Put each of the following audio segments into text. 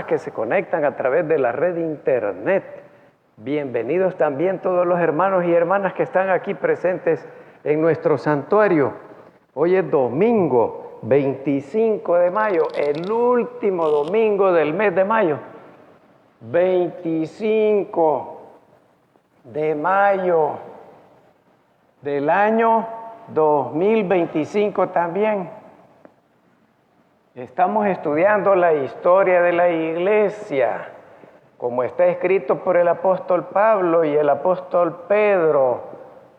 que se conectan a través de la red de internet. Bienvenidos también todos los hermanos y hermanas que están aquí presentes en nuestro santuario. Hoy es domingo 25 de mayo, el último domingo del mes de mayo. 25 de mayo del año 2025 también. Estamos estudiando la historia de la iglesia, como está escrito por el apóstol Pablo y el apóstol Pedro.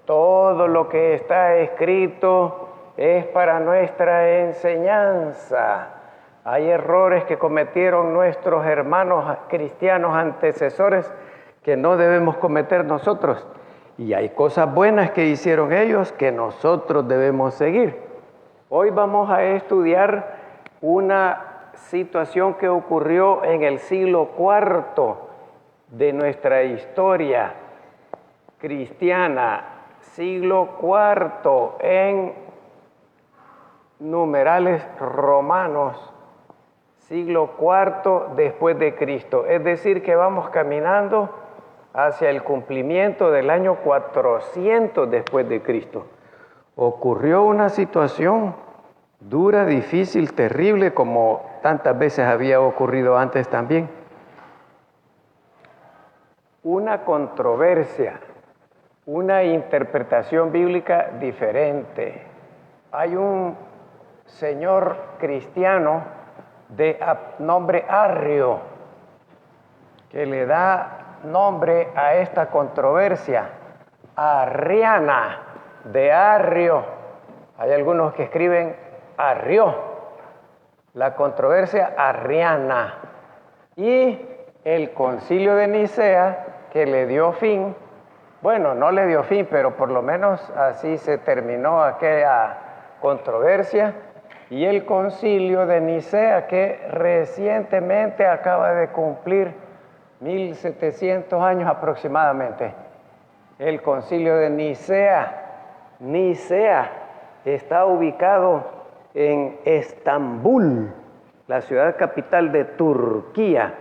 Todo lo que está escrito es para nuestra enseñanza. Hay errores que cometieron nuestros hermanos cristianos antecesores que no debemos cometer nosotros. Y hay cosas buenas que hicieron ellos que nosotros debemos seguir. Hoy vamos a estudiar una situación que ocurrió en el siglo IV de nuestra historia cristiana. Siglo IV en numerales romanos. Siglo IV después de Cristo. Es decir, que vamos caminando hacia el cumplimiento del año 400 después de Cristo. Ocurrió una situación dura, difícil, terrible, como tantas veces había ocurrido antes también. Una controversia, una interpretación bíblica diferente. Hay un señor cristiano de nombre Arrio que le da nombre a esta controversia, arriana, de Arrio. Hay algunos que escriben Arrió, la controversia arriana, y el concilio de Nicea que le dio fin, bueno, no le dio fin, pero por lo menos así se terminó aquella controversia, y el concilio de Nicea que recientemente acaba de cumplir 1700 años aproximadamente. El concilio de Nicea está ubicado en Estambul, la ciudad capital de Turquía.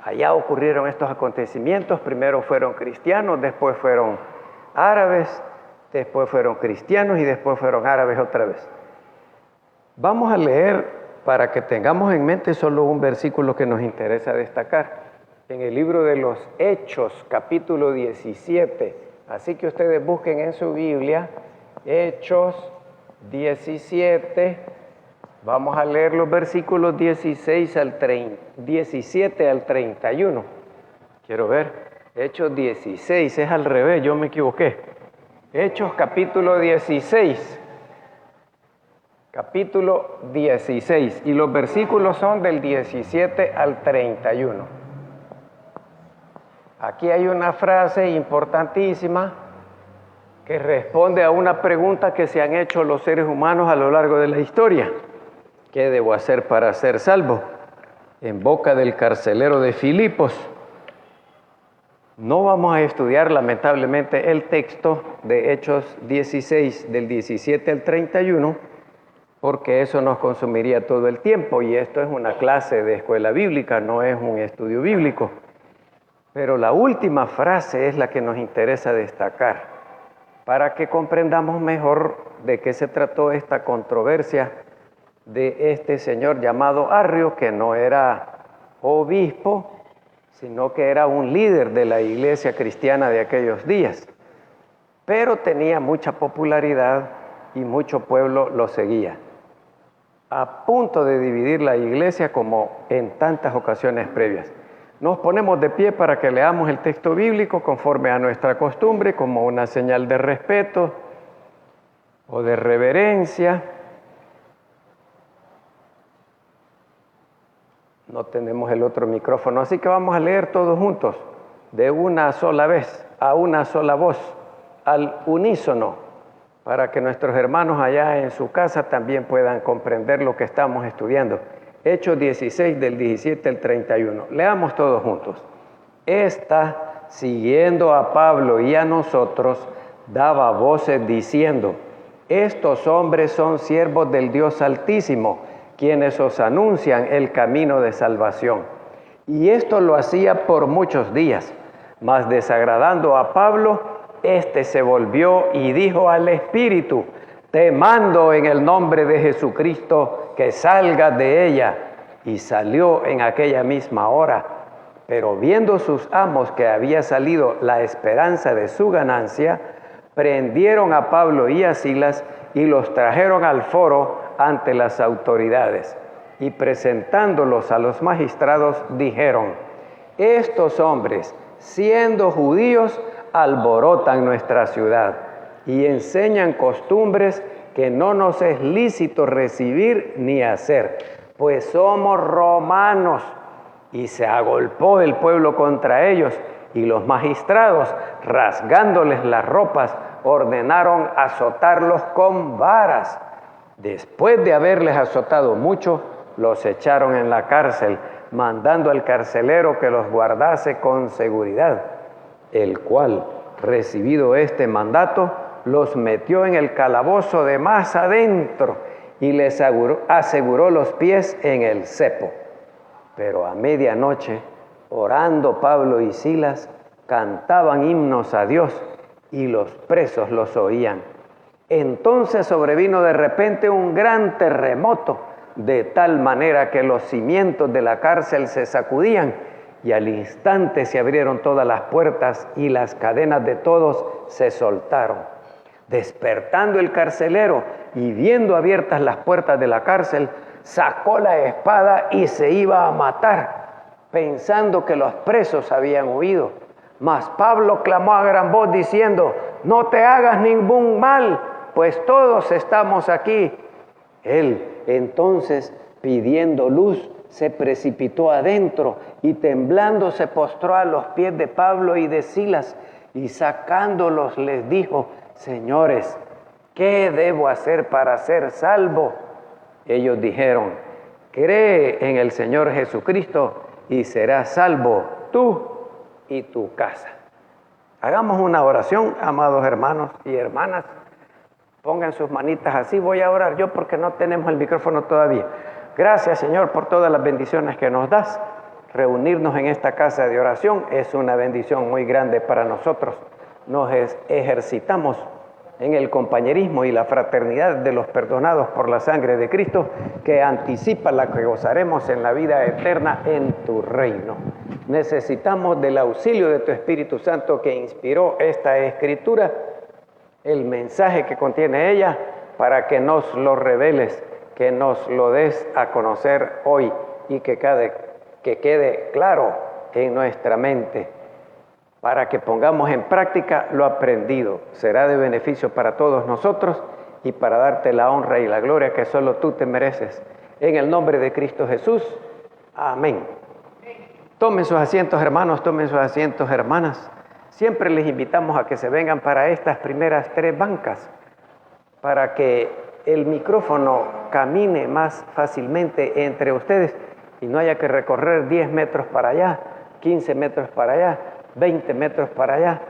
Allá ocurrieron estos acontecimientos. Primero fueron cristianos, después fueron árabes, después fueron cristianos y después fueron árabes otra vez. Vamos a leer, para que tengamos en mente, solo un versículo que nos interesa destacar. En el libro de los Hechos, capítulo 17. Así que ustedes busquen en su Biblia, Hechos 17, vamos a leer los versículos 17 al 31. Quiero ver, Hechos 16, es al revés, yo me equivoqué. Hechos capítulo 16, y los versículos son del 17 al 31. Aquí hay una frase importantísima que responde a una pregunta que se han hecho los seres humanos a lo largo de la historia. ¿Qué debo hacer para ser salvo? En boca del carcelero de Filipos. No vamos a estudiar lamentablemente el texto de Hechos 16 del 17 al 31 porque eso nos consumiría todo el tiempo y esto es una clase de escuela bíblica, no es un estudio bíblico. Pero la última frase es la que nos interesa destacar para que comprendamos mejor de qué se trató esta controversia de este señor llamado Arrio, que no era obispo, sino que era un líder de la iglesia cristiana de aquellos días. Pero tenía mucha popularidad y mucho pueblo lo seguía. A punto de dividir la iglesia como en tantas ocasiones previas. Nos ponemos de pie para que leamos el texto bíblico conforme a nuestra costumbre, como una señal de respeto o de reverencia. No tenemos el otro micrófono, así que vamos a leer todos juntos, de una sola vez, a una sola voz, al unísono, para que nuestros hermanos allá en su casa también puedan comprender lo que estamos estudiando. Hechos 16 del 17 al 31. Leamos todos juntos. Esta, siguiendo a Pablo y a nosotros, daba voces diciendo: estos hombres son siervos del Dios Altísimo, quienes os anuncian el camino de salvación. Y esto lo hacía por muchos días, mas desagradando a Pablo, éste se volvió y dijo al espíritu: te mando en el nombre de Jesucristo que salgas de ella. Y salió en aquella misma hora. Pero viendo sus amos que había salido la esperanza de su ganancia, prendieron a Pablo y a Silas y los trajeron al foro ante las autoridades. Y presentándolos a los magistrados, dijeron: estos hombres, siendo judíos, alborotan nuestra ciudad y enseñan costumbres que no nos es lícito recibir ni hacer, pues somos romanos. Y se agolpó el pueblo contra ellos, y los magistrados, rasgándoles las ropas, ordenaron azotarlos con varas. Después de haberles azotado mucho, los echaron en la cárcel, mandando al carcelero que los guardase con seguridad, el cual, recibido este mandato, los metió en el calabozo de más adentro y les aseguró los pies en el cepo. Pero a medianoche, orando Pablo y Silas, cantaban himnos a Dios y los presos los oían. Entonces sobrevino de repente un gran terremoto, de tal manera que los cimientos de la cárcel se sacudían, y al instante se abrieron todas las puertas y las cadenas de todos se soltaron. Despertando el carcelero y viendo abiertas las puertas de la cárcel, sacó la espada y se iba a matar, pensando que los presos habían huido. Mas Pablo clamó a gran voz diciendo: no te hagas ningún mal, pues todos estamos aquí. Él entonces, pidiendo luz, se precipitó adentro y temblando se postró a los pies de Pablo y de Silas, y sacándolos les dijo: señores, ¿qué debo hacer para ser salvo? Ellos dijeron: cree en el Señor Jesucristo y serás salvo tú y tu casa. Hagamos una oración, amados hermanos y hermanas. Pongan sus manitas así. Voy a orar yo porque no tenemos el micrófono todavía. Gracias, Señor, por todas las bendiciones que nos das. Reunirnos en esta casa de oración es una bendición muy grande para nosotros. Nos ejercitamos en el compañerismo y la fraternidad de los perdonados por la sangre de Cristo, que anticipa la que gozaremos en la vida eterna en tu reino. Necesitamos del auxilio de tu Espíritu Santo, que inspiró esta escritura, el mensaje que contiene ella, para que nos lo reveles, que nos lo des a conocer hoy y que quede claro en nuestra mente, para que pongamos en práctica lo aprendido. Será de beneficio para todos nosotros y para darte la honra y la gloria que solo tú te mereces. En el nombre de Cristo Jesús. Amén. Tomen sus asientos, hermanos, tomen sus asientos, hermanas. Siempre les invitamos a que se vengan para estas primeras 3 bancas, para que el micrófono camine más fácilmente entre ustedes y no haya que recorrer 10 metros para allá, 15 metros para allá, 20 metros para allá,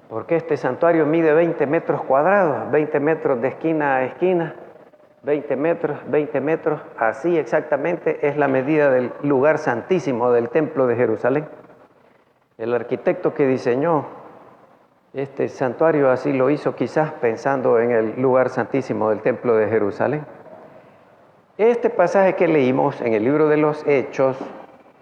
porque este santuario mide 20 metros cuadrados, 20 metros de esquina a esquina, 20 metros, así exactamente es la medida del lugar santísimo del templo de Jerusalén. El arquitecto que diseñó este santuario así lo hizo, quizás pensando en el lugar santísimo del templo de Jerusalén. Este pasaje que leímos en el libro de los Hechos,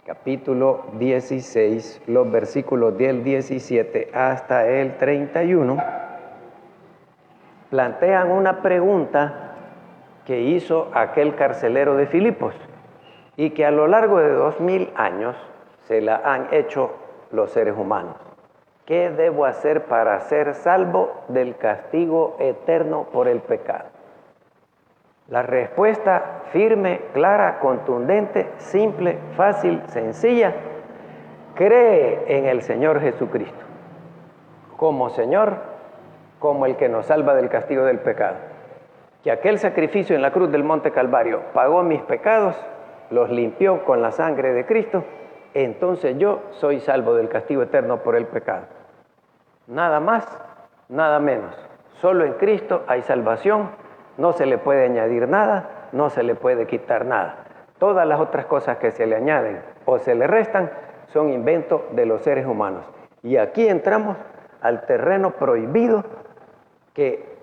capítulo 16, los versículos del 17 hasta el 31, plantean una pregunta que hizo aquel carcelero de Filipos y que a lo largo de 2000 años se la han hecho los seres humanos. ¿Qué debo hacer para ser salvo del castigo eterno por el pecado? La respuesta firme, clara, contundente, simple, fácil, sencilla: cree en el Señor Jesucristo como Señor, como el que nos salva del castigo del pecado. Que aquel sacrificio en la cruz del Monte Calvario pagó mis pecados, los limpió con la sangre de Cristo. Entonces yo soy salvo del castigo eterno por el pecado. Nada más, nada menos. Solo en Cristo hay salvación. No se le puede añadir nada, no se le puede quitar nada. Todas las otras cosas que se le añaden o se le restan son inventos de los seres humanos. Y aquí entramos al terreno prohibido que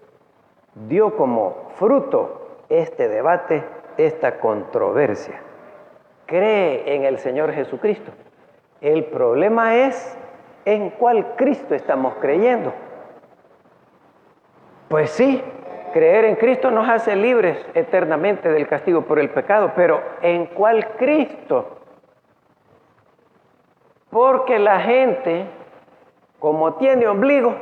dio como fruto este debate, esta controversia. Cree en el Señor Jesucristo. El problema es en cuál Cristo estamos creyendo. Pues sí, creer en Cristo nos hace libres eternamente del castigo por el pecado, pero ¿en cuál Cristo? Porque la gente, como tiene ombligo,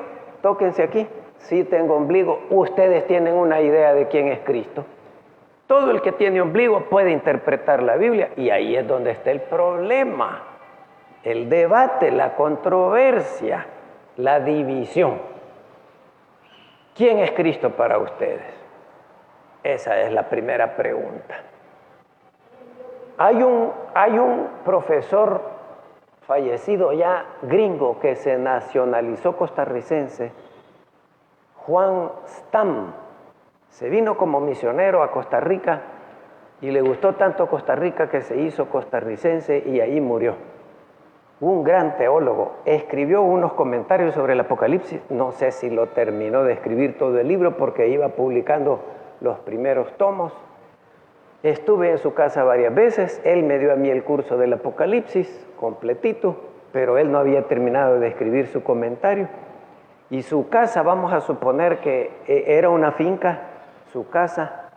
tóquense aquí, sí tengo ombligo, ustedes tienen una idea de quién es Cristo. Todo el que tiene ombligo puede interpretar la Biblia y ahí es donde está el problema, el debate, la controversia, la división. ¿Quién es Cristo para ustedes? Esa es la primera pregunta. Hay un profesor fallecido ya gringo que se nacionalizó costarricense, Juan Stam. Se vino como misionero a Costa Rica y le gustó tanto Costa Rica que se hizo costarricense y ahí murió. Un gran teólogo, escribió unos comentarios sobre el Apocalipsis, no sé si lo terminó de escribir todo el libro porque iba publicando los primeros tomos. Estuve en su casa varias veces, él me dio a mí el curso del Apocalipsis completito, pero él no había terminado de escribir su comentario. Y su casa, vamos a suponer que era una finca, su casa,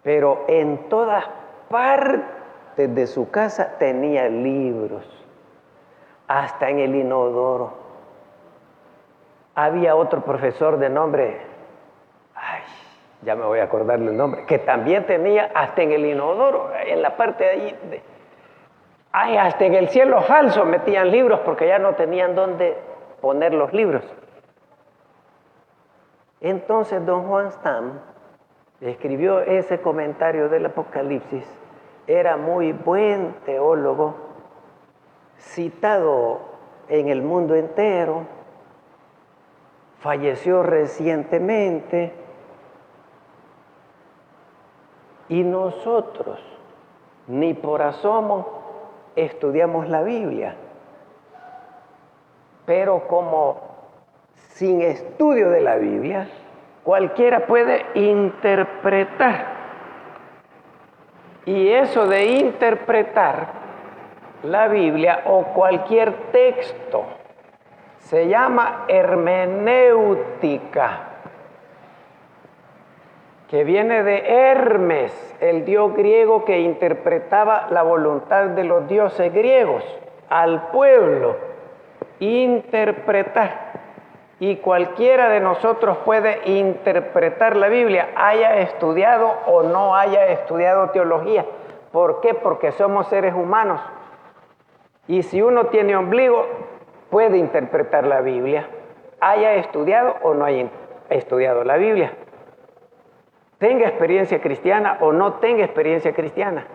pero en todas partes de su casa tenía libros. Hasta en el inodoro. Había otro profesor de nombre, ya me voy a acordar el nombre, que también tenía hasta en el inodoro, en la parte de allí, hasta en el cielo falso metían libros porque ya no tenían dónde poner los libros. Entonces don Juan Stam escribió ese comentario del Apocalipsis, era muy buen teólogo, citado en el mundo entero, falleció recientemente, y nosotros ni por asomo estudiamos la Biblia, pero como sin estudio de la Biblia, cualquiera puede interpretar, y eso de interpretar la Biblia o cualquier texto se llama hermenéutica, que viene de Hermes, el dios griego que interpretaba la voluntad de los dioses griegos al pueblo. Interpretar. Y cualquiera de nosotros puede interpretar la Biblia, haya estudiado o no haya estudiado teología. ¿Por qué? Porque somos seres humanos. Y si uno tiene ombligo, puede interpretar la Biblia, haya estudiado o no haya estudiado la Biblia. Tenga experiencia cristiana o no tenga experiencia cristiana.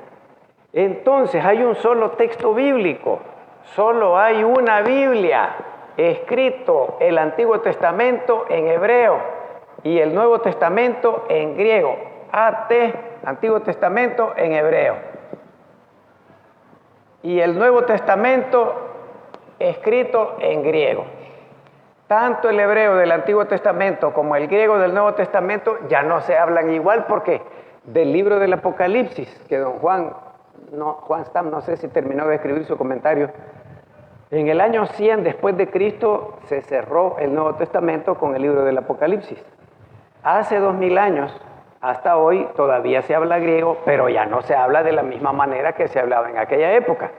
Entonces hay un solo texto bíblico, solo hay una Biblia, escrito el Antiguo Testamento en hebreo y el Nuevo Testamento en griego. Antiguo Testamento en hebreo. Y el Nuevo Testamento escrito en griego. Tanto el hebreo del Antiguo Testamento como el griego del Nuevo Testamento ya no se hablan igual porque del libro del Apocalipsis, que don Juan Stam, no sé si terminó de escribir su comentario, en el año 100 después de Cristo se cerró el Nuevo Testamento con el libro del Apocalipsis. Hace 2000 años hasta hoy todavía se habla griego, pero ya no se habla de la misma manera que se hablaba en aquella época.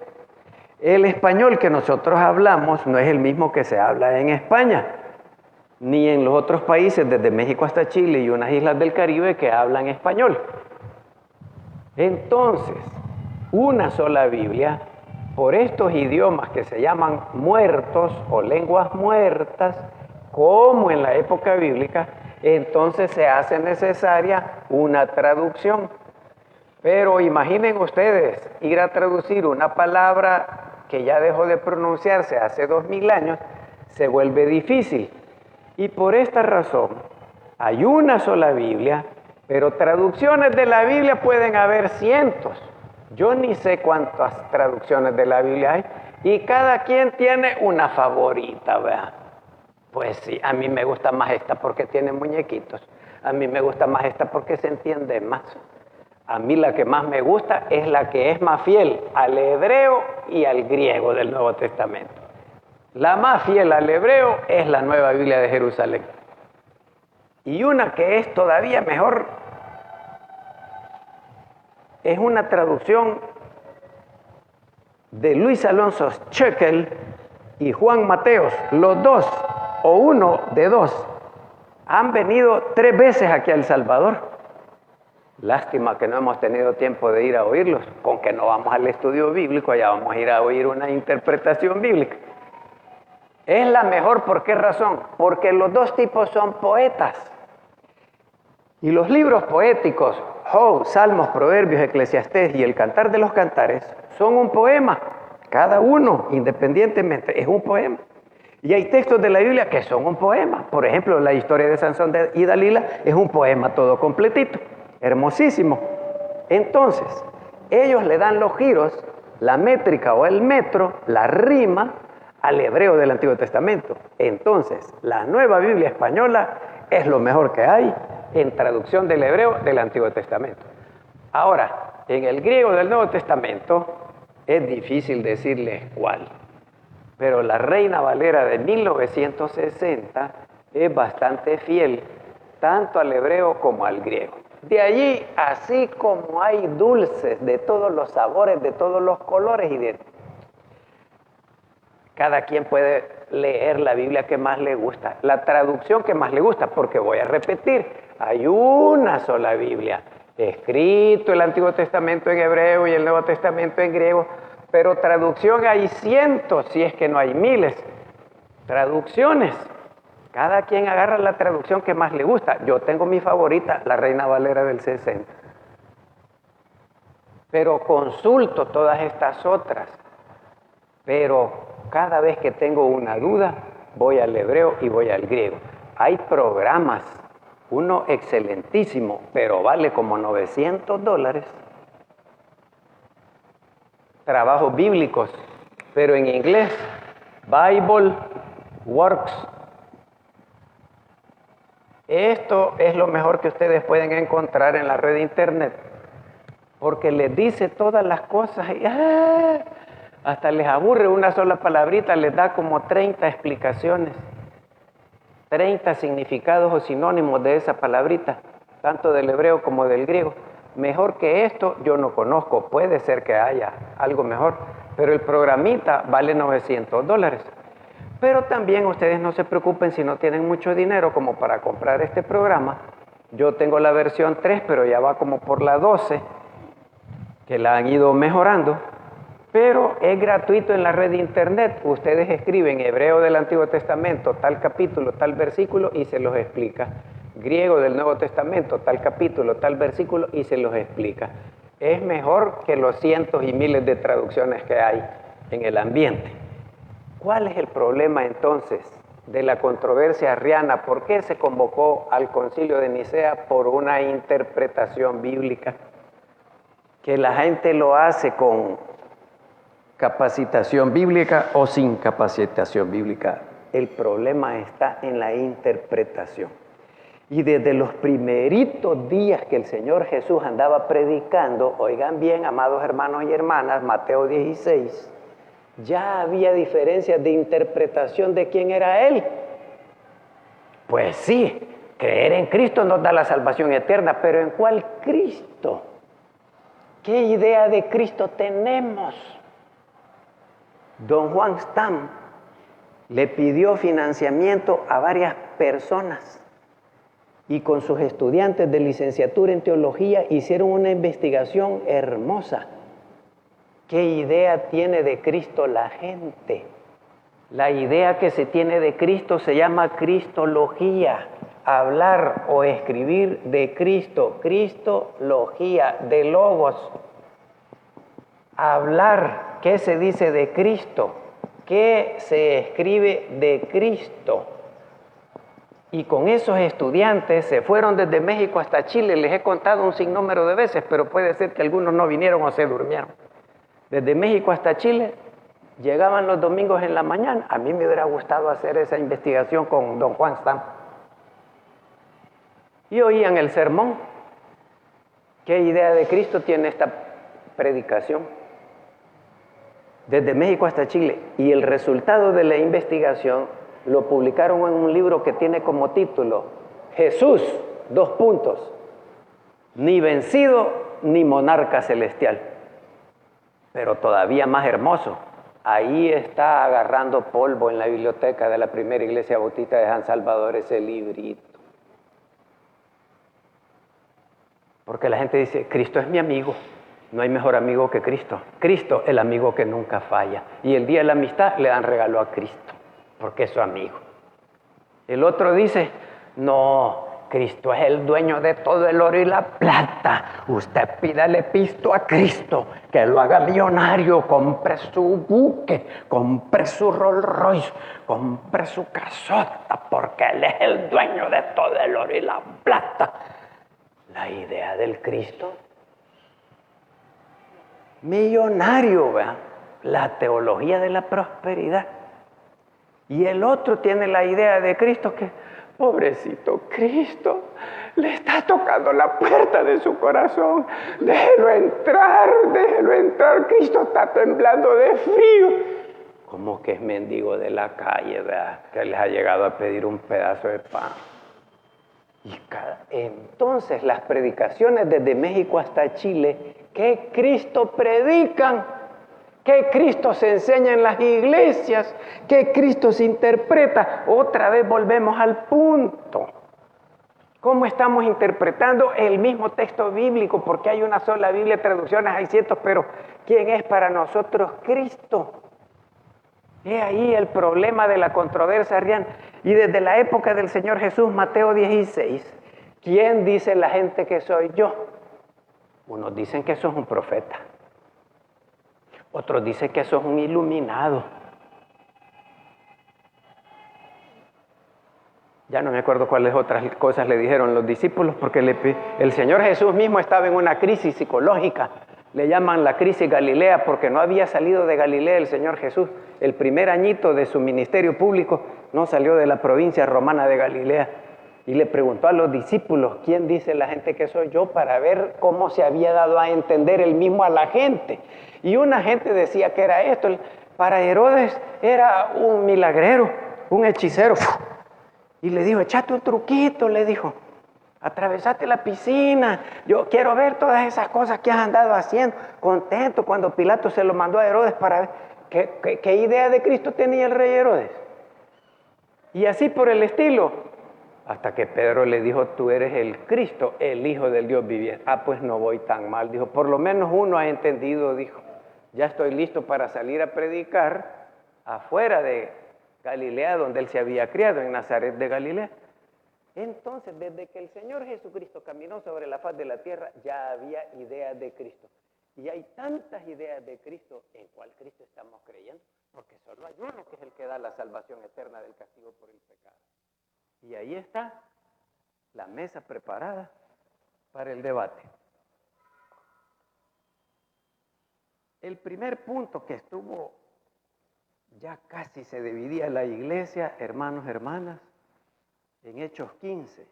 El español que nosotros hablamos no es el mismo que se habla en España, ni en los otros países, desde México hasta Chile y unas islas del Caribe que hablan español. Entonces, una sola Biblia, por estos idiomas que se llaman muertos o lenguas muertas, como en la época bíblica, entonces se hace necesaria una traducción. Pero imaginen ustedes ir a traducir una palabra que ya dejó de pronunciarse hace 2000 años, se vuelve difícil. Y por esta razón hay una sola Biblia, pero traducciones de la Biblia pueden haber cientos. Yo ni sé cuántas traducciones de la Biblia hay y cada quien tiene una favorita, ¿verdad? Pues sí, a mí me gusta más esta porque tiene muñequitos. A mí me gusta más esta porque se entiende más. A mí la que más me gusta es la que es más fiel al hebreo y al griego del Nuevo Testamento. La más fiel al hebreo es la Nueva Biblia de Jerusalén. Y una que es todavía mejor es una traducción de Luis Alonso Scheckel y Juan Mateos. Los dos, o uno de dos, han venido 3 veces aquí a El Salvador. Lástima que no hemos tenido tiempo de ir a oírlos, con que no vamos al estudio bíblico, allá vamos a ir a oír una interpretación bíblica. Es la mejor, ¿por qué razón? Porque los dos tipos son poetas. Y los libros poéticos, Job, Salmos, Proverbios, Eclesiastés y el Cantar de los Cantares, son un poema. Cada uno, independientemente, es un poema. Y hay textos de la Biblia que son un poema. Por ejemplo, la historia de Sansón y Dalila es un poema todo completito. Hermosísimo. Entonces, ellos le dan los giros, la métrica o el metro, la rima, al hebreo del Antiguo Testamento. Entonces, la Nueva Biblia Española es lo mejor que hay en traducción del hebreo del Antiguo Testamento. Ahora, en el griego del Nuevo Testamento es difícil decirles cuál, pero la Reina Valera de 1960 es bastante fiel tanto al hebreo como al griego. De allí, así como hay dulces de todos los sabores, de todos los colores, y cada quien puede leer la Biblia que más le gusta, la traducción que más le gusta, porque voy a repetir, hay una sola Biblia, escrito el Antiguo Testamento en hebreo y el Nuevo Testamento en griego, pero traducción hay cientos, si es que no hay miles, traducciones. Cada quien agarra la traducción que más le gusta. Yo tengo mi favorita, la Reina Valera del 60. Pero consulto todas estas otras. Pero cada vez que tengo una duda, voy al hebreo y voy al griego. Hay programas, uno excelentísimo, pero vale como $900. Trabajos bíblicos, pero en inglés. Bible Works. Esto es lo mejor que ustedes pueden encontrar en la red de internet, porque les dice todas las cosas y hasta les aburre una sola palabrita, les da como 30 explicaciones, 30 significados o sinónimos de esa palabrita, tanto del hebreo como del griego. Mejor que esto yo no conozco, puede ser que haya algo mejor, pero el programita vale $900. Pero también ustedes no se preocupen si no tienen mucho dinero como para comprar este programa. Yo tengo la versión 3, pero ya va como por la 12, que la han ido mejorando. Pero es gratuito en la red de internet. Ustedes escriben hebreo del Antiguo Testamento, tal capítulo, tal versículo, y se los explica. Griego del Nuevo Testamento, tal capítulo, tal versículo, y se los explica. Es mejor que los cientos y miles de traducciones que hay en el ambiente. ¿Cuál es el problema entonces de la controversia arriana? ¿Por qué se convocó al Concilio de Nicea por una interpretación bíblica? Que la gente lo hace con capacitación bíblica o sin capacitación bíblica. El problema está en la interpretación. Y desde los primeritos días que el Señor Jesús andaba predicando, oigan bien, amados hermanos y hermanas, Mateo 16, ya había diferencias de interpretación de quién era Él. Pues sí, creer en Cristo nos da la salvación eterna, pero ¿en cuál Cristo? ¿Qué idea de Cristo tenemos? Don Juan Stam le pidió financiamiento a varias personas y con sus estudiantes de licenciatura en teología hicieron una investigación hermosa. ¿Qué idea tiene de Cristo la gente? La idea que se tiene de Cristo se llama cristología, hablar o escribir de Cristo, cristología, de logos. Hablar, ¿qué se dice de Cristo? ¿Qué se escribe de Cristo? Y con esos estudiantes se fueron desde México hasta Chile. Les he contado un sinnúmero de veces, pero puede ser que algunos no vinieron o se durmieron. Desde México hasta Chile, llegaban los domingos en la mañana. A mí me hubiera gustado hacer esa investigación con don Juan Stam. Y oían el sermón. ¿Qué idea de Cristo tiene esta predicación? Desde México hasta Chile. Y el resultado de la investigación lo publicaron en un libro que tiene como título Jesús, ni vencido ni monarca celestial. Pero todavía más hermoso, ahí está agarrando polvo en la biblioteca de la primera iglesia bautista de San Salvador ese librito. Porque la gente dice, Cristo es mi amigo. No hay mejor amigo que Cristo. Cristo, el amigo que nunca falla. Y el día de la amistad le dan regalo a Cristo, porque es su amigo. El otro dice, no, Cristo es el dueño de todo el oro y la plata. Usted pídale pisto a Cristo, que lo haga millonario, compre su buque, compre su Rolls Royce, compre su casota, porque Él es el dueño de todo el oro y la plata. La idea del Cristo millonario, ¿verdad? La teología de la prosperidad. Y el otro tiene la idea de Cristo que, pobrecito Cristo, le está tocando la puerta de su corazón. Déjelo entrar, Cristo está temblando de frío. Como que es mendigo de la calle, ¿verdad? Que les ha llegado a pedir un pedazo de pan. Entonces las predicaciones desde México hasta Chile, ¿qué Cristo predican? ¿Qué Cristo se enseña en las iglesias? ¿Qué Cristo se interpreta? Otra vez volvemos al punto. ¿Cómo estamos interpretando el mismo texto bíblico? Porque hay una sola Biblia, traducciones hay cientos, pero ¿quién es para nosotros Cristo? Es ahí el problema de la controversia arriana. Y desde la época del Señor Jesús, Mateo 16, ¿quién dice la gente que soy yo? Unos dicen que sos un profeta. Otros dicen que sos un iluminado. Ya no me acuerdo cuáles otras cosas le dijeron los discípulos, porque el Señor Jesús mismo estaba en una crisis psicológica. Le llaman la crisis Galilea porque no había salido de Galilea el Señor Jesús. El primer añito de su ministerio público no salió de la provincia romana de Galilea. Y le preguntó a los discípulos, ¿quién dice la gente que soy yo? Para ver cómo se había dado a entender él mismo a la gente. Y una gente decía que era esto. Para Herodes era un milagrero, un hechicero. Y le dijo, echate un truquito, le dijo. Atravesate la piscina, yo quiero ver todas esas cosas que has andado haciendo. Contento cuando Pilato se lo mandó a Herodes para ver qué idea de Cristo tenía el rey Herodes. Y así por el estilo, hasta que Pedro le dijo, tú eres el Cristo, el Hijo del Dios viviente. Ah, pues no voy tan mal, dijo, por lo menos uno ha entendido, dijo. Ya estoy listo para salir a predicar afuera de Galilea, donde él se había criado, en Nazaret de Galilea. Entonces, desde que el Señor Jesucristo caminó sobre la faz de la tierra, ya había ideas de Cristo. Y hay tantas ideas de Cristo, ¿en cuál Cristo estamos creyendo? Porque solo hay uno que es el que da la salvación eterna del castigo por el pecado. Y ahí está la mesa preparada para el debate. El primer punto que estuvo, ya casi se dividía la iglesia, hermanos, hermanas, en Hechos 15,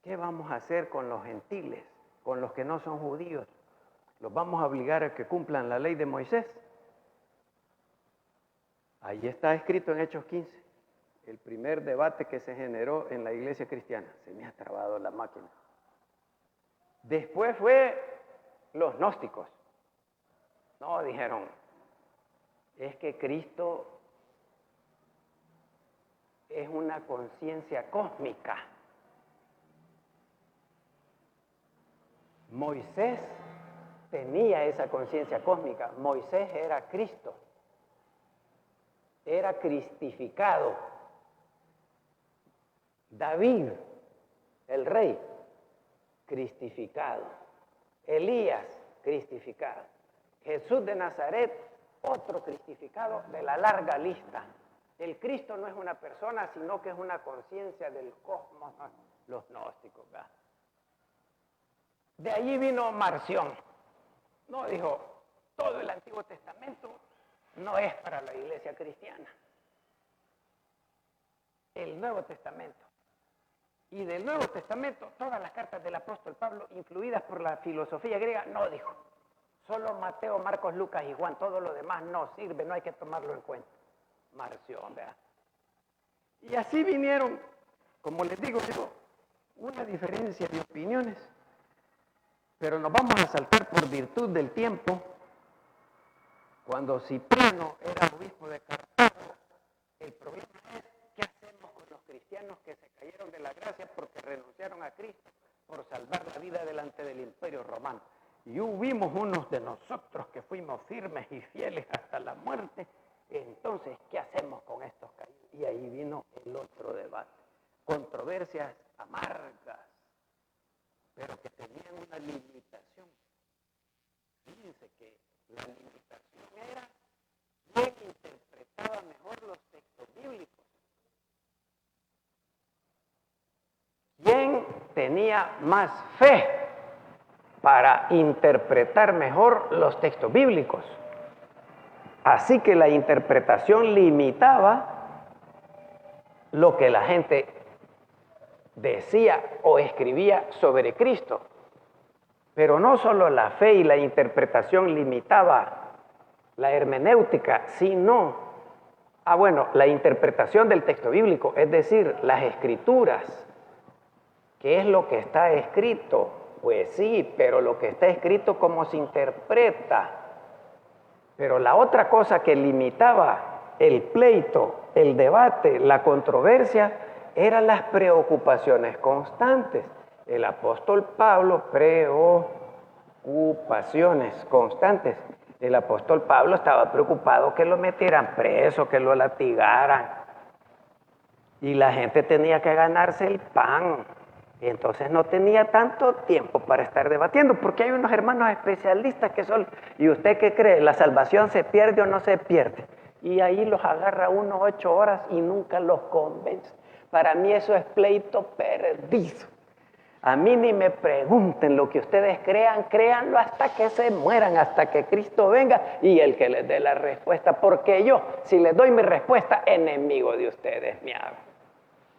¿qué vamos a hacer con los gentiles, con los que no son judíos? ¿Los vamos a obligar a que cumplan la ley de Moisés? Ahí está escrito en Hechos 15, el primer debate que se generó en la iglesia cristiana. Se me ha trabado la máquina. Después fue los gnósticos. No, dijeron, es que Cristo es una conciencia cósmica. Moisés tenía esa conciencia cósmica. Moisés era Cristo. Era cristificado. David, el rey, cristificado. Elías, cristificado. Jesús de Nazaret, otro cristificado de la larga lista. El Cristo no es una persona, sino que es una conciencia del cosmos, los gnósticos, ¿verdad? De allí vino Marción. No, dijo, todo el Antiguo Testamento no es para la iglesia cristiana. El Nuevo Testamento. Y del Nuevo Testamento, todas las cartas del apóstol Pablo, influidas por la filosofía griega, no, dijo. Solo Mateo, Marcos, Lucas y Juan, todo lo demás no sirve, no hay que tomarlo en cuenta. Marción, ¿verdad? Y así vinieron, como les digo, una diferencia de opiniones, pero nos vamos a saltar por virtud del tiempo. Cuando Cipriano era obispo de Cartago, el problema es qué hacemos con los cristianos que se cayeron de la gracia porque renunciaron a Cristo por salvar la vida delante del Imperio Romano. Y hubimos unos de nosotros que fuimos firmes y fieles hasta la muerte. Entonces, ¿qué hacemos con estos caídos? Y ahí vino el otro debate. Controversias amargas, pero que tenían una limitación. Fíjense que la limitación era quién interpretaba mejor los textos bíblicos. ¿Quién tenía más fe para interpretar mejor los textos bíblicos? Así que la interpretación limitaba lo que la gente decía o escribía sobre Cristo. Pero no solo la fe y la interpretación limitaba la hermenéutica, sino, la interpretación del texto bíblico, es decir, las escrituras. ¿Qué es lo que está escrito? Pues sí, pero lo que está escrito, ¿cómo se interpreta? Pero la otra cosa que limitaba el pleito, el debate, la controversia, eran las preocupaciones constantes. El apóstol Pablo, preocupaciones constantes. El apóstol Pablo estaba preocupado que lo metieran preso, que lo latigaran. Y la gente tenía que ganarse el pan. Entonces no tenía tanto tiempo para estar debatiendo, porque hay unos hermanos especialistas que son, ¿y usted qué cree? ¿La salvación se pierde o no se pierde? Y ahí los agarra unos 8 horas y nunca los convence. Para mí eso es pleito perdido. A mí ni me pregunten lo que ustedes crean, créanlo hasta que se mueran, hasta que Cristo venga y el que les dé la respuesta. Porque yo, si les doy mi respuesta, enemigo de ustedes me hago.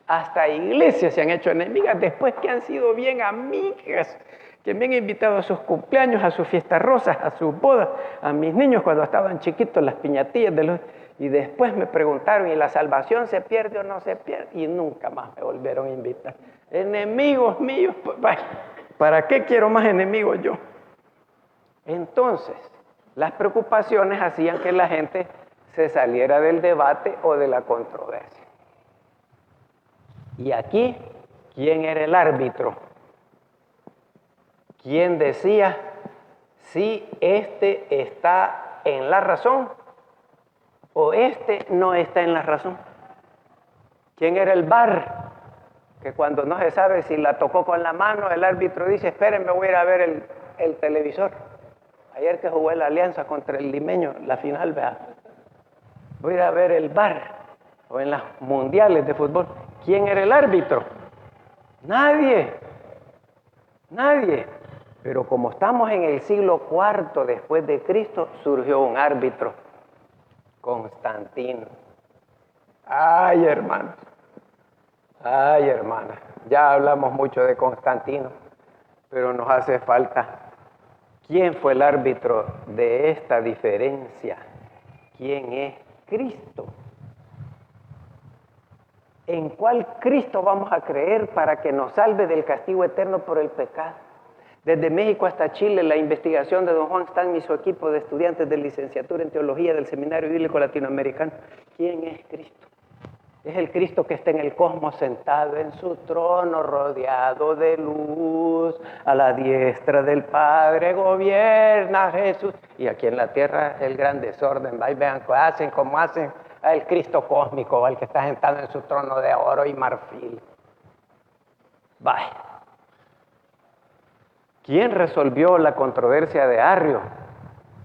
Hasta iglesias se han hecho enemigas después que han sido bien amigas, que me han invitado a sus cumpleaños, a sus fiestas rosas, a sus bodas, a mis niños cuando estaban chiquitos, las piñatillas y después me preguntaron, ¿y la salvación se pierde o no se pierde? Y nunca más me volvieron a invitar. Enemigos míos, ¿para qué quiero más enemigos yo? Entonces, las preocupaciones hacían que la gente se saliera del debate o de la controversia. Y aquí, ¿quién era el árbitro? ¿Quién decía si este está en la razón o este no está en la razón? ¿Quién era el VAR? Que cuando no se sabe si la tocó con la mano, el árbitro dice, espérenme, voy a ir a ver el televisor. Ayer que jugó la Alianza contra el Limeño, la final, vea. Voy a ir a ver el VAR, o en las mundiales de fútbol. ¿Quién era el árbitro? Nadie. Pero como estamos en el siglo IV después de Cristo, surgió un árbitro, Constantino. Ay, hermanos. Ay, hermanas. Ya hablamos mucho de Constantino, pero nos hace falta. ¿Quién fue el árbitro de esta diferencia? ¿Quién es Cristo? ¿En cuál Cristo vamos a creer para que nos salve del castigo eterno por el pecado? Desde México hasta Chile, la investigación de don Juan Stan y su equipo de estudiantes de licenciatura en teología del Seminario Bíblico Latinoamericano. ¿Quién es Cristo? Es el Cristo que está en el cosmos sentado en su trono, rodeado de luz, a la diestra del Padre gobierna Jesús. Y aquí en la tierra el gran desorden. Ahí vean cómo hacen al Cristo cósmico, al que está sentado en su trono de oro y marfil. Vaya. ¿Quién resolvió la controversia de Arrio?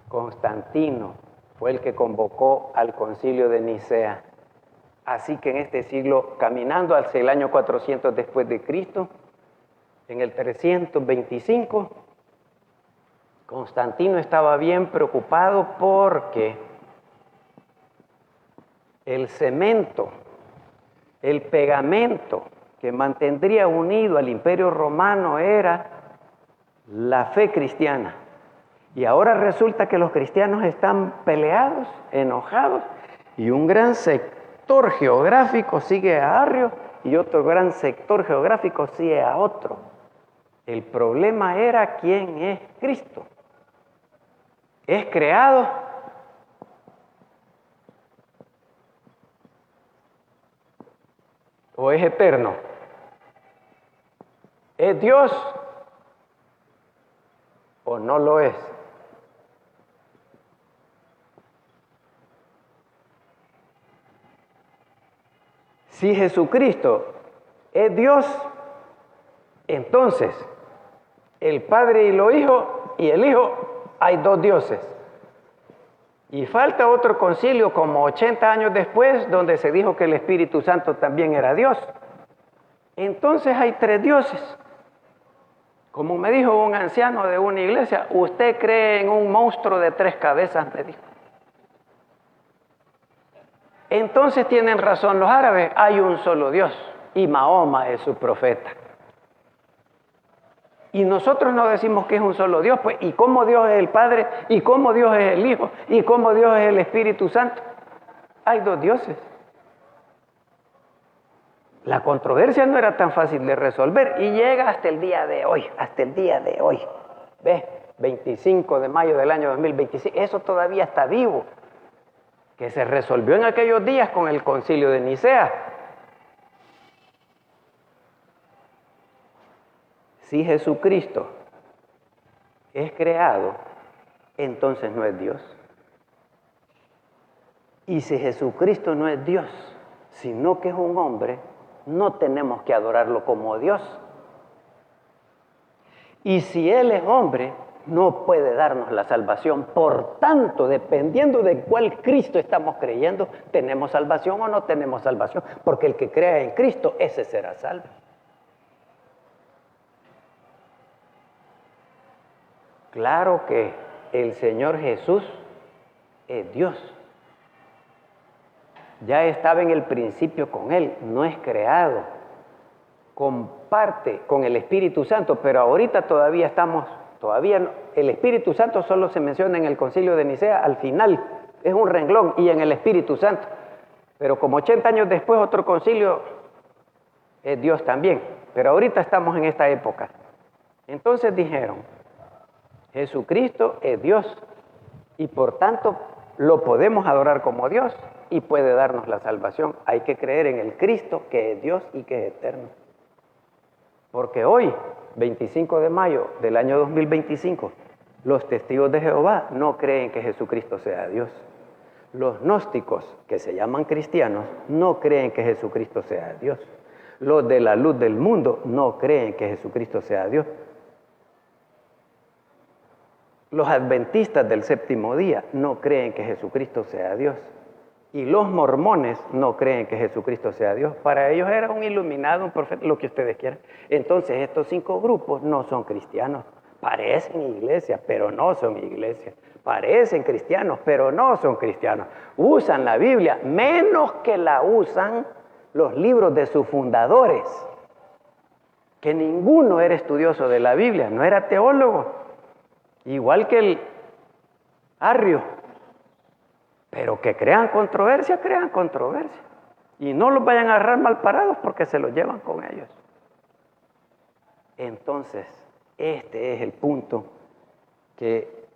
Constantino fue el que convocó al concilio de Nicea. Así que en este siglo, caminando hacia el año 400 después de Cristo, en el 325, Constantino estaba bien preocupado porque el cemento, el pegamento que mantendría unido al Imperio Romano era la fe cristiana. Y ahora resulta que los cristianos están peleados, enojados, y un gran sector geográfico sigue a Arrio y otro gran sector geográfico sigue a otro. El problema era quién es Cristo. ¿Es creado? ¿O es eterno? ¿Es Dios o no lo es? Si Jesucristo es Dios, entonces el Padre y el Hijo, hay dos dioses. Y falta otro concilio como 80 años después, donde se dijo que el Espíritu Santo también era Dios. Entonces hay tres dioses. Como me dijo un anciano de una iglesia, usted cree en un monstruo de 3 cabezas, me dijo. Entonces tienen razón los árabes, hay un solo Dios y Mahoma es su profeta. Y nosotros no decimos que es un solo Dios, pues, ¿y cómo Dios es el Padre? ¿Y cómo Dios es el Hijo? ¿Y cómo Dios es el Espíritu Santo? Hay dos dioses. La controversia no era tan fácil de resolver y llega hasta el día de hoy, ¿Ves? 25 de mayo del año 2025, eso todavía está vivo, que se resolvió en aquellos días con el Concilio de Nicea. Si Jesucristo es creado, entonces no es Dios. Y si Jesucristo no es Dios, sino que es un hombre, no tenemos que adorarlo como Dios. Y si Él es hombre, no puede darnos la salvación. Por tanto, dependiendo de cuál Cristo estamos creyendo, ¿tenemos salvación o no tenemos salvación? Porque el que crea en Cristo, ese será salvo. Claro que el Señor Jesús es Dios. Ya estaba en el principio con Él, no es creado. Comparte con el Espíritu Santo, pero ahorita todavía no. El Espíritu Santo solo se menciona en el Concilio de Nicea al final, es un renglón, y en el Espíritu Santo. Pero como 80 años después otro concilio es Dios también, pero ahorita estamos en esta época. Entonces dijeron, Jesucristo es Dios y por tanto lo podemos adorar como Dios y puede darnos la salvación. Hay que creer en el Cristo que es Dios y que es eterno. Porque hoy, 25 de mayo del año 2025, los testigos de Jehová no creen que Jesucristo sea Dios. Los gnósticos, que se llaman cristianos, no creen que Jesucristo sea Dios. Los de la luz del mundo no creen que Jesucristo sea Dios. Los adventistas del séptimo día no creen que Jesucristo sea Dios. Y los mormones no creen que Jesucristo sea Dios. Para ellos era un iluminado, un profeta, lo que ustedes quieran. Entonces estos 5 grupos no son cristianos. Parecen iglesia, pero no son iglesia. Parecen cristianos, pero no son cristianos. Usan la Biblia, menos que la usan los libros de sus fundadores. Que ninguno era estudioso de la Biblia, no era teólogo. Igual que el Arrio. Pero que crean controversia. Y no los vayan a agarrar mal parados porque se los llevan con ellos. Entonces, este es el punto que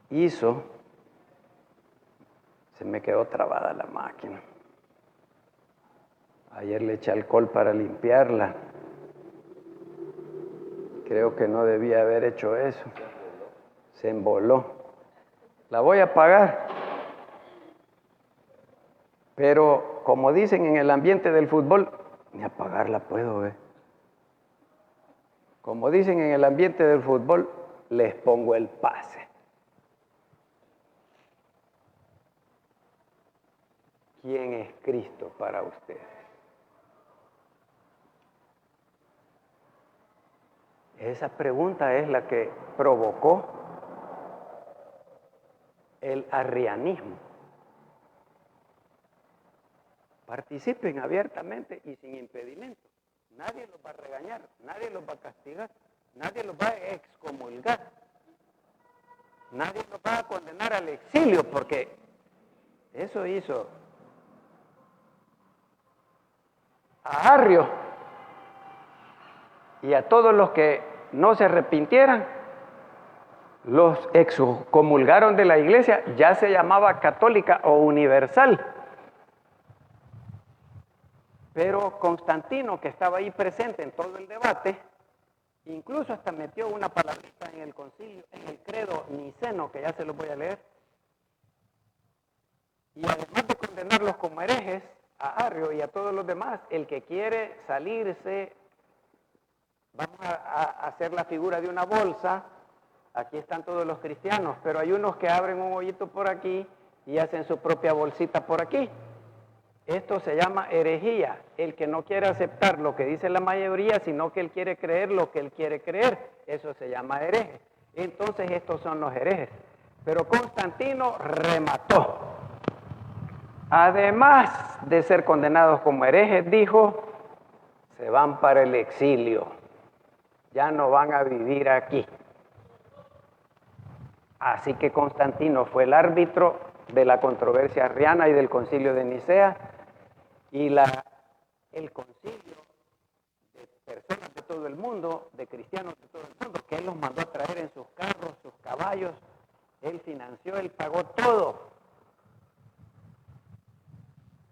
hizo. Se me quedó trabada la máquina. Ayer le eché alcohol para limpiarla. Creo que no debía haber hecho eso. Se emboló. La voy a apagar. Pero como dicen en el ambiente del fútbol, ni apagarla puedo ver. Como dicen en el ambiente del fútbol, les pongo el pase. ¿quién es Cristo para ustedes? Esa pregunta es la que provocó el arrianismo. Participen abiertamente y sin impedimento. Nadie los va a regañar, nadie los va a castigar, nadie los va a excomulgar, nadie los va a condenar al exilio, porque eso hizo a Arrio y a todos los que no se arrepintieran, los excomulgaron de la iglesia. Ya se llamaba católica o universal. Pero Constantino, que estaba ahí presente en todo el debate, incluso hasta metió una palabrita en el concilio, en el credo niceno, que ya se lo voy a leer. Y además de condenarlos como herejes, a Arrio y a todos los demás, el que quiere salirse, vamos a hacer la figura de una bolsa. Aquí están todos los cristianos, pero hay unos que abren un hoyito por aquí y hacen su propia bolsita por aquí. Esto se llama herejía, el que no quiere aceptar lo que dice la mayoría, sino que él quiere creer lo que él quiere creer. Eso se llama hereje. Entonces estos son los herejes. Pero Constantino remató. Además de ser condenados como herejes, dijo, se van para el exilio. Ya no van a vivir aquí. Así que Constantino fue el árbitro de la controversia arriana y del concilio de Nicea. Y el concilio de personas de todo el mundo, de cristianos de todo el mundo, que él los mandó a traer en sus carros, sus caballos, él financió, él pagó todo.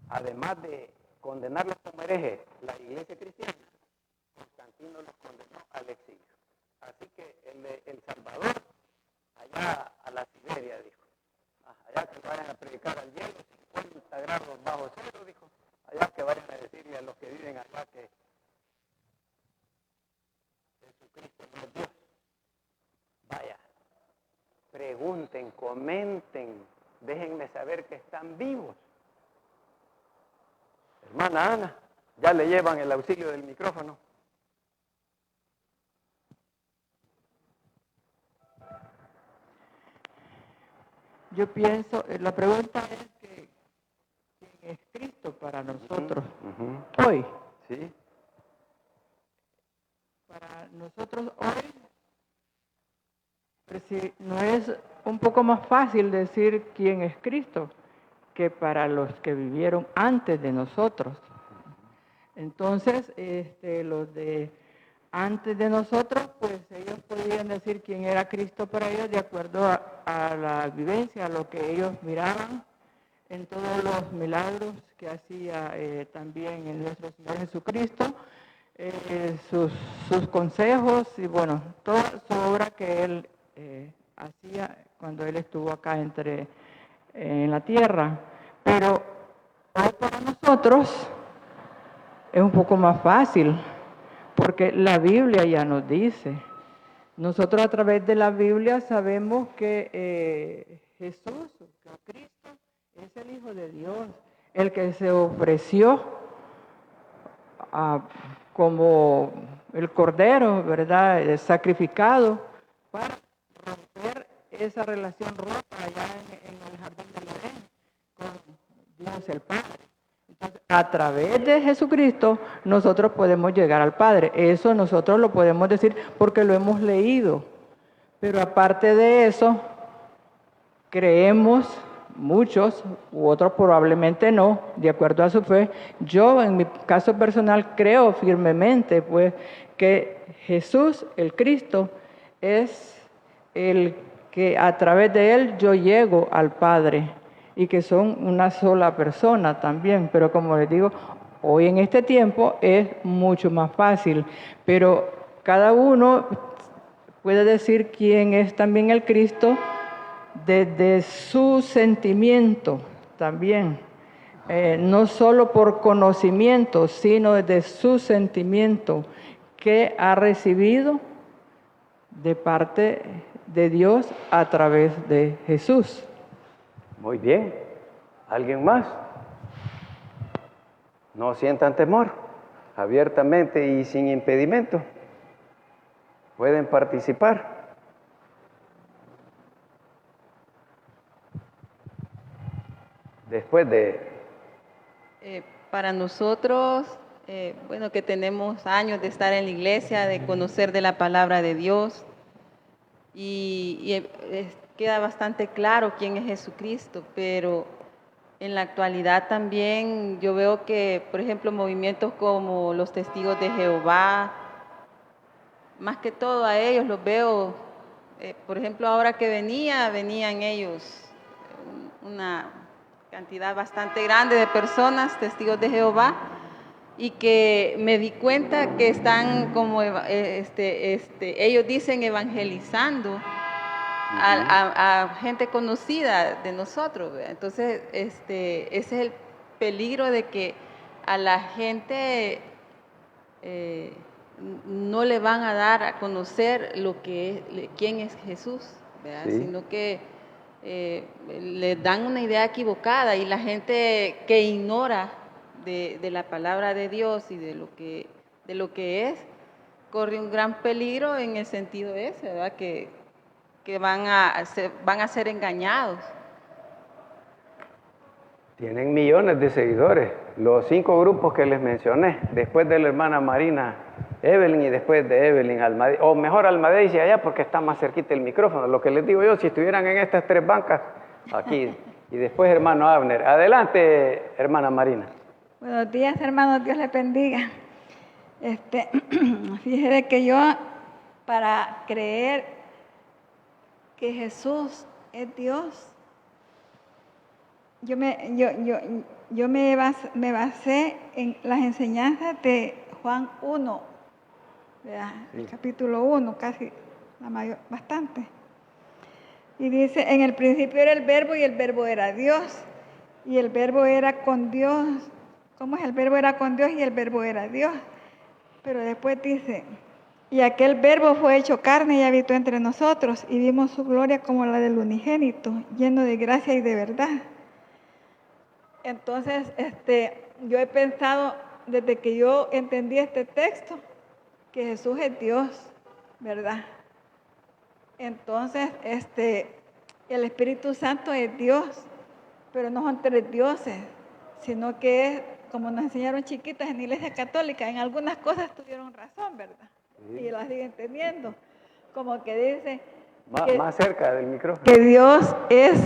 Además de condenarlos como herejes, la iglesia cristiana, Constantino los condenó al exilio. Así que el Salvador, allá a la Siberia, dijo, allá que vayan a predicar al hielo, 50 grados bajo cero, dijo, allá que vayan a decirle a los que viven allá que Jesucristo no es Dios. Vaya, pregunten, comenten, déjenme saber que están vivos. Hermana Ana, ya le llevan el auxilio del micrófono. Yo pienso, la pregunta es que ¿quién es Cristo para nosotros hoy? Sí. Para nosotros hoy, pues sí, no es un poco más fácil decir quién es Cristo que para los que vivieron antes de nosotros. Entonces, los de antes de nosotros, pues ellos podían decir quién era Cristo para ellos de acuerdo a la vivencia, a lo que ellos miraban en todos los milagros que hacía también en nuestro Señor Jesucristo, sus consejos y bueno, toda su obra que Él hacía cuando Él estuvo acá en la tierra. Pero hoy para nosotros es un poco más fácil, porque la Biblia ya nos dice. Nosotros a través de la Biblia sabemos que Jesús, que Cristo, es el Hijo de Dios, el que se ofreció como el Cordero, ¿verdad?, sacrificado para romper esa relación rota allá en el jardín del Edén con Dios el Padre. Entonces, a través de Jesucristo nosotros podemos llegar al Padre. Eso nosotros lo podemos decir porque lo hemos leído. Pero aparte de eso, creemos, muchos u otros probablemente no, de acuerdo a su fe. Yo en mi caso personal creo firmemente pues que Jesús, el Cristo, es el que a través de Él yo llego al Padre y que son una sola persona también. Pero como les digo, hoy en este tiempo es mucho más fácil, pero cada uno puede decir quién es también el Cristo desde su sentimiento también, no solo por conocimiento, sino desde su sentimiento que ha recibido de parte de Dios a través de Jesús. Muy bien. ¿Alguien más? No sientan temor, abiertamente y sin impedimento. Pueden participar. Después de... Para nosotros, bueno, que tenemos años de estar en la iglesia, de conocer de la palabra de Dios, y queda bastante claro quién es Jesucristo, pero en la actualidad también yo veo que, por ejemplo, movimientos como los Testigos de Jehová, más que todo a ellos los veo, por ejemplo, ahora que venían ellos, una cantidad bastante grande de personas, Testigos de Jehová, y que me di cuenta que están como, ellos dicen evangelizando a gente conocida de nosotros, ¿verdad? Entonces, ese es el peligro de que a la gente no le van a dar a conocer quién es Jesús, ¿verdad? Sí. Sino que le dan una idea equivocada, y la gente que ignora de la palabra de Dios y de lo que es, corre un gran peligro en el sentido ese, ¿verdad? Que van a ser engañados. Tienen millones de seguidores. Los 5 grupos que les mencioné, después de la hermana Marina Evelyn y después de Evelyn Almadei, o mejor Almadei allá porque está más cerquita el micrófono. Lo que les digo yo, si estuvieran en estas 3 bancas, aquí, y después hermano Abner. Adelante, hermana Marina. Buenos días, hermanos, Dios les bendiga. Fíjese que yo, para creer que Jesús es Dios, yo me basé en las enseñanzas de Juan 1, ¿verdad? Sí. El capítulo 1, casi bastante. Y dice, en el principio era el verbo y el verbo era Dios, y el verbo era con Dios. ¿Cómo es? El verbo era con Dios y el verbo era Dios. Pero después dice, y aquel verbo fue hecho carne y habitó entre nosotros, y vimos su gloria como la del unigénito, lleno de gracia y de verdad. Entonces, yo he pensado, desde que yo entendí este texto, que Jesús es Dios, ¿verdad? Entonces, el Espíritu Santo es Dios, pero no son 3 dioses, sino que es, como nos enseñaron chiquitas en la Iglesia Católica, en algunas cosas tuvieron razón, ¿verdad? Sí. Y las siguen teniendo. Como que dice... Más cerca del micrófono. Que Dios es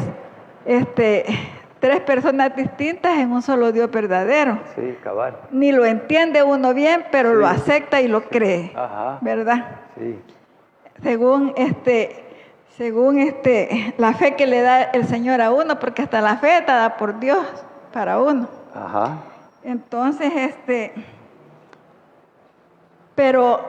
3 personas distintas en un solo Dios verdadero. Sí, cabal. Ni lo entiende uno bien, pero sí, lo acepta y lo cree. Ajá. ¿Verdad? Sí. Según la fe que le da el Señor a uno, porque hasta la fe está dada por Dios para uno. Ajá. Entonces, pero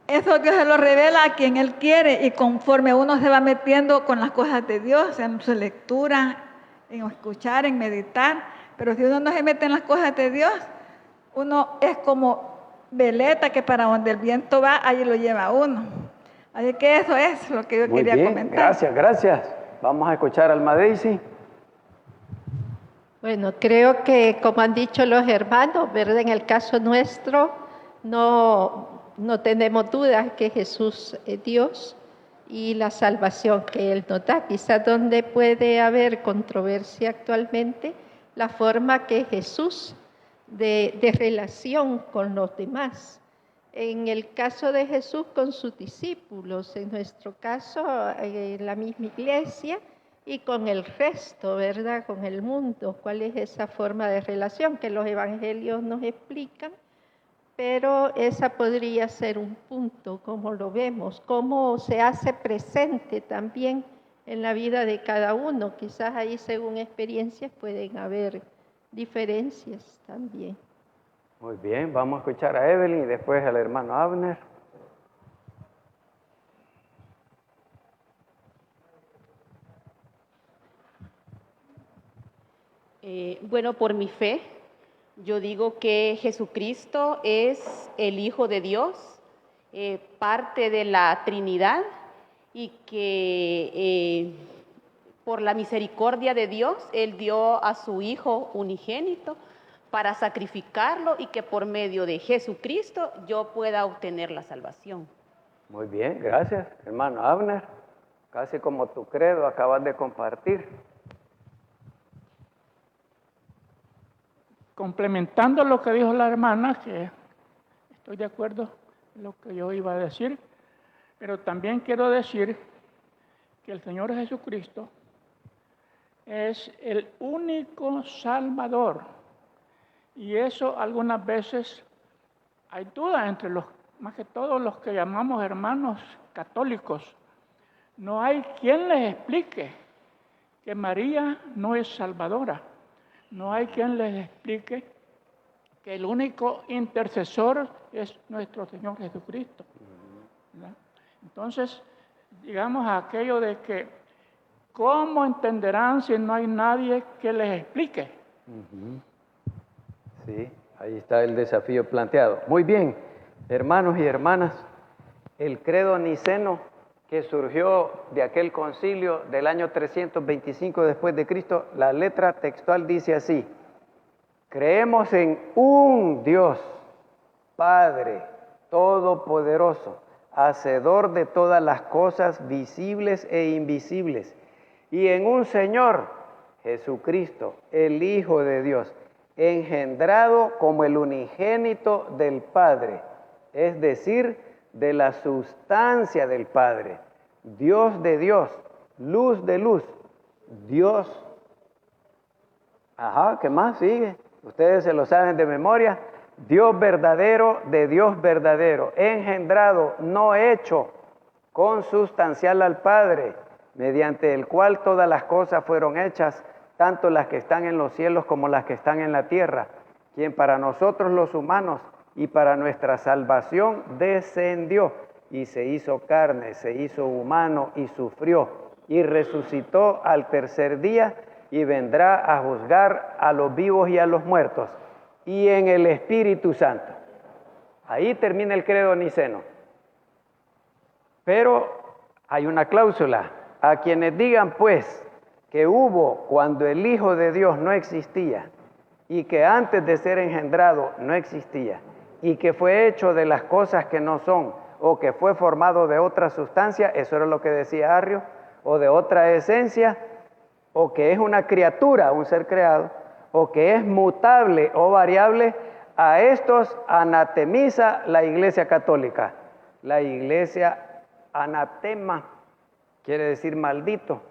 eso Dios se lo revela a quien Él quiere, y conforme uno se va metiendo con las cosas de Dios, en su lectura, en escuchar, en meditar. Pero si uno no se mete en las cosas de Dios, uno es como veleta que para donde el viento va, allí lo lleva a uno. Así que eso es lo que yo Muy quería bien, comentar. Gracias. Vamos a escuchar a Almadei. Bueno, creo que como han dicho los hermanos, ¿verdad? En el caso nuestro no tenemos dudas que Jesús es Dios y la salvación que Él nos da. Quizás donde puede haber controversia actualmente, la forma que Jesús de relación con los demás. En el caso de Jesús con sus discípulos, en nuestro caso en la misma iglesia, y con el resto, ¿verdad? Con el mundo. ¿Cuál es esa forma de relación que los evangelios nos explican? Pero esa podría ser un punto, como lo vemos, cómo se hace presente también en la vida de cada uno. Quizás ahí, según experiencias, pueden haber diferencias también. Muy bien, vamos a escuchar a Evelyn y después al hermano Abner. Bueno, por mi fe, yo digo que Jesucristo es el Hijo de Dios, parte de la Trinidad, y que por la misericordia de Dios, Él dio a su Hijo unigénito para sacrificarlo y que por medio de Jesucristo yo pueda obtener la salvación. Muy bien, gracias, hermano Abner. Casi como tu credo acabas de compartir. Complementando lo que dijo la hermana, que estoy de acuerdo en lo que yo iba a decir, pero también quiero decir que el Señor Jesucristo es el único Salvador. Y eso algunas veces hay duda entre más que todos los que llamamos hermanos católicos. No hay quien les explique que María no es salvadora. No hay quien les explique que el único intercesor es nuestro Señor Jesucristo, ¿verdad? Entonces, digamos aquello de que, ¿cómo entenderán si no hay nadie que les explique? Sí, ahí está el desafío planteado. Muy bien, hermanos y hermanas, el credo niceno que surgió de aquel concilio del año 325 después de Cristo, la letra textual dice así: creemos en un Dios, Padre Todopoderoso, hacedor de todas las cosas visibles e invisibles, y en un Señor, Jesucristo, el Hijo de Dios, engendrado como el unigénito del Padre, es decir, de la sustancia del Padre, Dios de Dios, luz de luz, Dios. Ajá, ¿qué más sigue? Ustedes se lo saben de memoria. Dios verdadero de Dios verdadero, engendrado, no hecho, consustancial al Padre, mediante el cual todas las cosas fueron hechas, tanto las que están en los cielos como las que están en la tierra, quien para nosotros los humanos y para nuestra salvación descendió y se hizo carne, se hizo humano y sufrió y resucitó al tercer día y vendrá a juzgar a los vivos y a los muertos, y en el Espíritu Santo. Ahí termina el credo niceno. Pero hay una cláusula: a quienes digan pues que hubo cuando el Hijo de Dios no existía, y que antes de ser engendrado no existía, y que fue hecho de las cosas que no son, o que fue formado de otra sustancia, eso era lo que decía Arrio, o de otra esencia, o que es una criatura, un ser creado, o que es mutable o variable, a estos anatemiza la Iglesia Católica. La Iglesia anatema quiere decir maldito,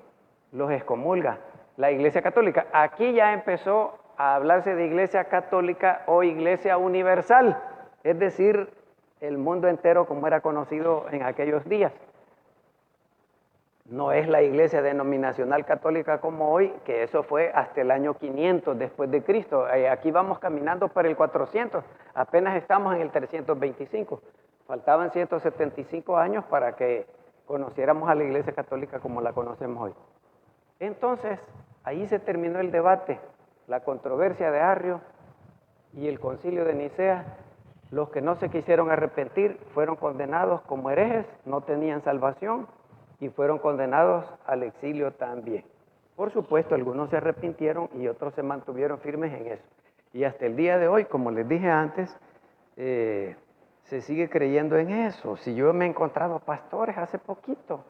los excomulga. La Iglesia Católica, aquí ya empezó a hablarse de Iglesia Católica o Iglesia Universal, es decir, el mundo entero como era conocido en aquellos días. No es la Iglesia denominacional católica como hoy, que eso fue hasta el año 500 después de Cristo. Aquí vamos caminando para el 400, apenas estamos en el 325. Faltaban 175 años para que conociéramos a la Iglesia Católica como la conocemos hoy. Entonces, ahí se terminó el debate, la controversia de Arrio y el concilio de Nicea. Los que no se quisieron arrepentir fueron condenados como herejes, no tenían salvación, y fueron condenados al exilio también. Por supuesto, algunos se arrepintieron y otros se mantuvieron firmes en eso. Y hasta el día de hoy, como les dije antes, se sigue creyendo en eso. Si yo me he encontrado pastores hace poquito,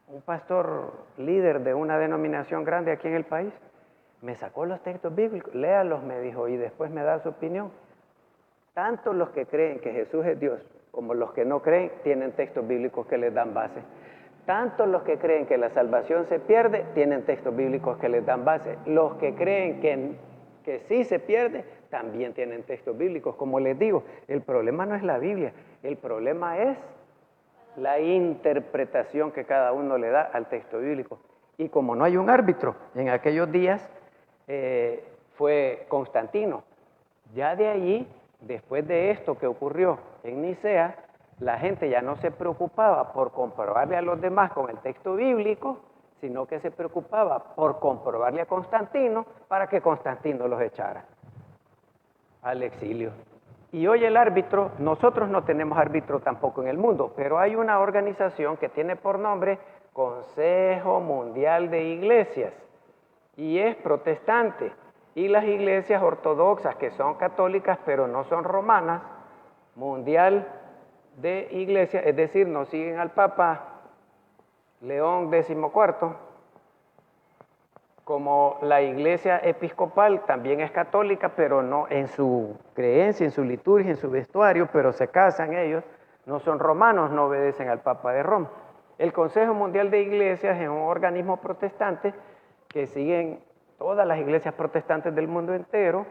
un pastor líder de una denominación grande aquí en el país, me sacó los textos bíblicos, léalos, me dijo, y después me da su opinión. Tanto los que creen que Jesús es Dios como los que no creen tienen textos bíblicos que les dan base. Tanto los que creen que la salvación se pierde tienen textos bíblicos que les dan base. Los que creen que sí se pierde también tienen textos bíblicos. Como les digo, el problema no es la Biblia, el problema es la interpretación que cada uno le da al texto bíblico. Y como no hay un árbitro, en aquellos días fue Constantino. Ya de allí, después de esto que ocurrió en Nicea, la gente ya no se preocupaba por comprobarle a los demás con el texto bíblico, sino que se preocupaba por comprobarle a Constantino para que Constantino los echara al exilio. Y hoy el árbitro, nosotros no tenemos árbitro tampoco en el mundo, pero hay una organización que tiene por nombre Consejo Mundial de Iglesias y es protestante. y las iglesias ortodoxas, que son católicas pero no son romanas, mundial de iglesias, es decir, no siguen al Papa León XIV, como la iglesia episcopal también es católica, pero no en su creencia, en su liturgia, en su vestuario, pero se casan ellos, no son romanos, no obedecen al Papa de Roma. El Consejo Mundial de Iglesias es un organismo protestante que siguen todas las iglesias protestantes del mundo entero,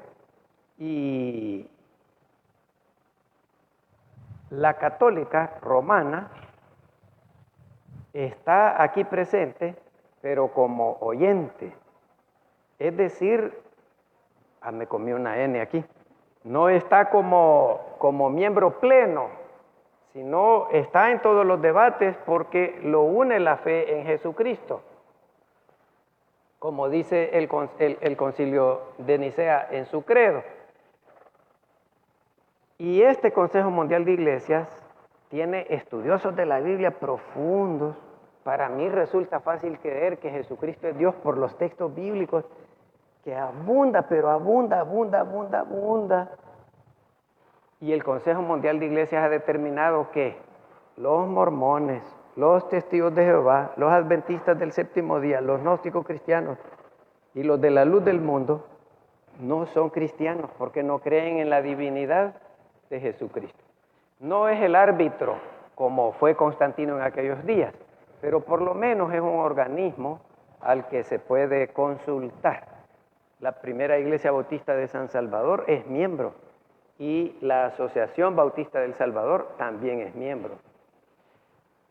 y la católica romana está aquí presente, pero como oyente. Es decir, me comí una N aquí, no está como miembro pleno, sino está en todos los debates porque lo une la fe en Jesucristo, como dice el Concilio de Nicea en su credo. Y este Consejo Mundial de Iglesias tiene estudiosos de la Biblia profundos. Para mí resulta fácil creer que Jesucristo es Dios por los textos bíblicos, que abunda, pero abunda. Y el Consejo Mundial de Iglesias ha determinado que los mormones, los testigos de Jehová, los adventistas del séptimo día, los gnósticos cristianos y los de la luz del mundo no son cristianos porque no creen en la divinidad de Jesucristo. No es el árbitro como fue Constantino en aquellos días, pero por lo menos es un organismo al que se puede consultar. La primera Iglesia Bautista de San Salvador es miembro y la Asociación Bautista del Salvador también es miembro.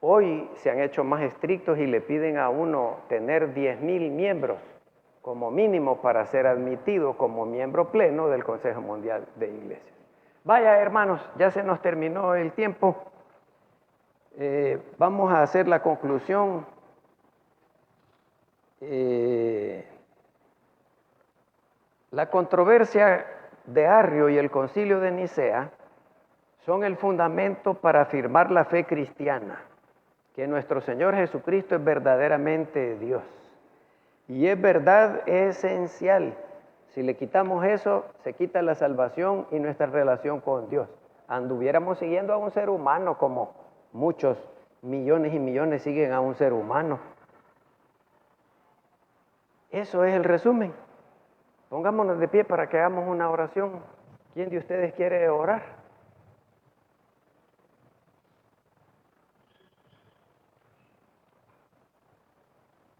Hoy se han hecho más estrictos y le piden a uno tener 10,000 miembros como mínimo para ser admitido como miembro pleno del Consejo Mundial de Iglesias. Vaya, hermanos, ya se nos terminó el tiempo. Vamos a hacer la conclusión. La controversia de Arrio y el Concilio de Nicea son el fundamento para afirmar la fe cristiana, que nuestro Señor Jesucristo es verdaderamente Dios. Y es verdad esencial. Si le quitamos eso, se quita la salvación y nuestra relación con Dios. Anduviéramos siguiendo a un ser humano como muchos millones y millones siguen a un ser humano. Eso es el resumen. Pongámonos de pie para que hagamos una oración. ¿Quién de ustedes quiere orar?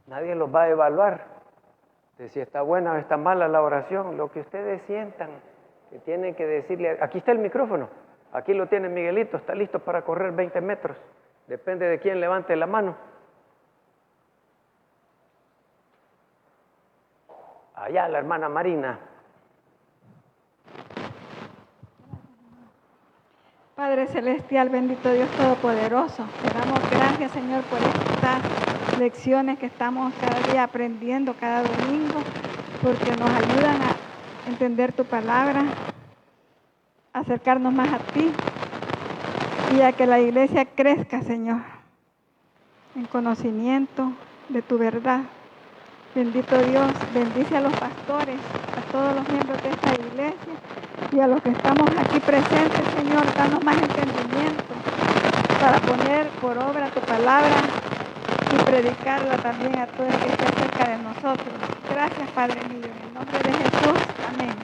Nadie los va a evaluar de si está buena o está mala la oración. Lo que ustedes sientan que tienen que decirle. Aquí está el micrófono. Aquí lo tiene Miguelito. Está listo para correr 20 metros. Depende de quién levante la mano. Allá la hermana Marina. Padre Celestial, bendito Dios Todopoderoso, te damos gracias, Señor, por estas lecciones que estamos cada día aprendiendo, cada domingo, porque nos ayudan a entender tu palabra, a acercarnos más a ti y a que la iglesia crezca, Señor, en conocimiento de tu verdad. Bendito Dios, bendice a los pastores, a todos los miembros de esta iglesia y a los que estamos aquí presentes, Señor, danos más entendimiento para poner por obra tu palabra y predicarla también a todo el que esté cerca de nosotros. Gracias, Padre mío, en el nombre de Jesús, amén.